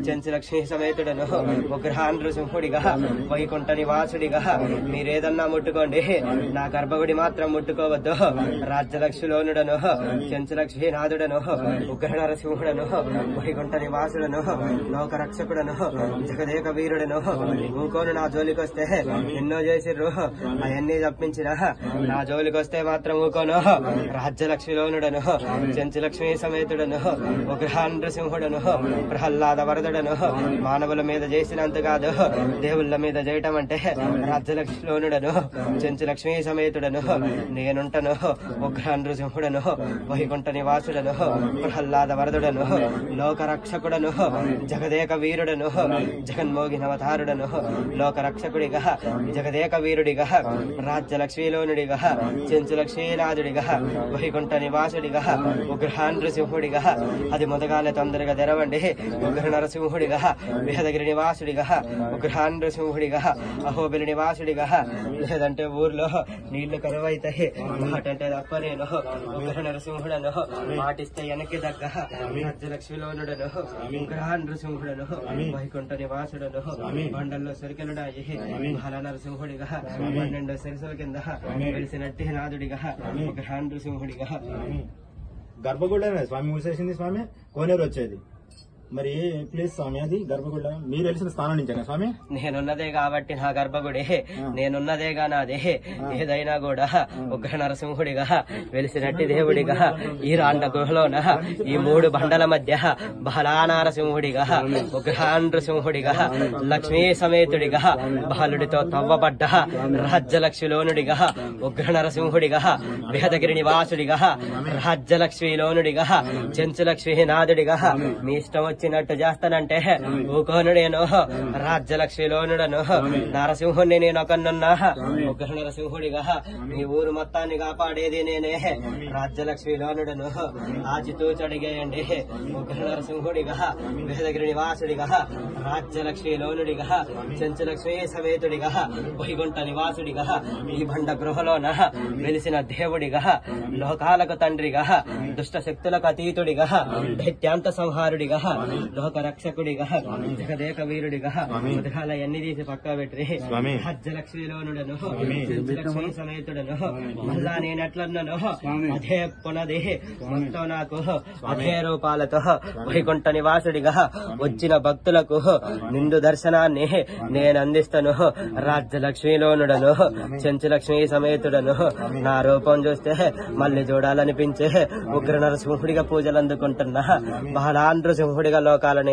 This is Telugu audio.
చెంచులక్ష్మి సమేతుడను ఉగ్రహానృసింహుడిగా వైకుంఠ నివాసుడిగా మీరేదన్నా ముట్టుకోండి, నా గర్భగుడి మాత్రం ముట్టుకోవద్దు. రాజ్యలక్ష్మిలోనుడను చెంచులక్ష్మీనాథుడను ఉగ్ర నరసింహుడను వైకుంఠ నివాసుడను లోకరక్షకుడను జగదేక వీరుడను. ఇంకోను నా జోలికొస్తే ఎన్నో చేసిర్రు, అవన్నీ తప్పించిన నా జోలికొస్తే మాత్రం ఊకోను. రాజ్యలక్ష్మిలోనుడను చెంచులక్ష్మీ సమేతుడను ఉగ్రహానృసింహుడను ప్రహ్లాద వరదుడను. మానవుల మీద చేసినంత కాదు, దేవుళ్ళ మీద చేయటం అంటే రాజ్యలక్ష్మిలోనుడను చెంచులక్ష్మీ సమేతుడను నేనుంటను. ఉగ్రనృసింహుడను వైకుంఠ నివాసుడను ప్రహ్లాద వరదుడను లోకరక్షకుడను జగదేక వీరుడను జగన్మోగినవతారుడను లోకరక్షకుడిగా జగదేక వీరుడిగా రాజ్యలక్ష్మీలోనుడిగా చెంచులక్ష్మీనాథుడిగా వైకుంఠ నివాసుడిగా ఉగ్రహానృసింహుడిగా. అది మొదగాల తొందరగా తెరవండి. ఉగ్ర నరసింహుడిగా వేదగిరి నివాసుడిగా ఉగ్రహానృసింహుడిగా అహోబిలి నివాసుడిగా. లేదంటే ఊర్లో నీళ్లు కరువైతాయి, మాటంటే తప్ప నేను ఉగ్ర నరసింహుడను మాటిస్తే వెనక్కి దగ్గ రాజ్యలక్ష్మిలోనుడను ఉగ్రహానృసింహుడను వైకుంఠ నివాసుడను. బండల్లో సరికెలుడాయి బాల నరసింహుడిగా 12 శిరసుల కింద వెలిసినట్టి నాథుడిగా ఉగ్రహానృసింహుడిగా. గర్భగుడిలోనే స్వామి మూసేసింది స్వామి, కోనేరు వచ్చేది. మరి ప్లీజ్ స్వామి, అది గర్భగుడి మీరు వెలిసిన స్థానం నుంచేనా స్వామి? నేనున్నదే కాబట్టి నా గర్భగుడి, నేనున్నదేగా నాదే. ఏదైనా కూడా ఉగ్ర నరసింహుడిగా వెలిసినట్టి దేవుడిగా ఈ రాండ గృహలోన ఈ 3 బండల మధ్య బాలానరసింహుడిగా ఉగ్రహానృసింహుడిగా లక్ష్మీ సమేతుడిగా బాలుడితో తవ్వబడ్డ రాజ్యలక్ష్మిలోనుడిగా ఉగ్ర నరసింహుడిగా వేదగిరి నివాసుడిగా రాజ్యలక్ష్మిలోనుడిగా చెంచులక్ష్మీనాథుడిగా. మీ ఇష్టం వచ్చినట్టు చేస్తానంటే ఊకోను నేను. రాజ్యలక్ష్మిలోనుడను నరసింహుడిని నేను ఒకనున్నా ఉగ్ర నరసింహుడిగా మీ ఊరు మొత్తాన్ని కాపాడేది నేనే. రాజ్యలక్ష్మిలోనుడను ఆచితూచి అడిగేయండి. ఉగ్ర నరసింహుడిగా వేదగిరి నివాసుడిగా రాజ్యలక్ష్మిలోనుడిగా చెంచులక్ష్మీ సమేతుడిగా వైకుంఠ నివాసుడిగా ఈ బండ గృహలోన వెలిసిన దేవుడిగా లోకాలకు తండ్రిగా దుష్ట శక్తులకు అతీతుడిగా దైత్యాంత సంహారుడిగా లోకరక్షకుడిగా జగదేక వీరుడిగా. ఉదయాల ఎన్ని తీసి పక్కా పెట్టి రాజ్యలక్ష్మిలోనుడను చెంచులక్ష్మీ సమేతుడను. మళ్ళా నేనెట్లన్నాను అదే పునది మొత్తం నాకు అదే రూపాలతో వైకుంఠ నివాసుడిగా వచ్చిన భక్తులకు నిండు దర్శనాన్ని నేను అందిస్తాను. రాజ్యలక్ష్మిలోనుడను చెంచులక్ష్మీ సమేతుడను. నా రూపం చూస్తే మళ్ళీ చూడాలనిపించే ఉగ్ర నరసింహుడిగా పూజలు అందుకుంటున్నా బాలానృసింహుడిగా లోకాలను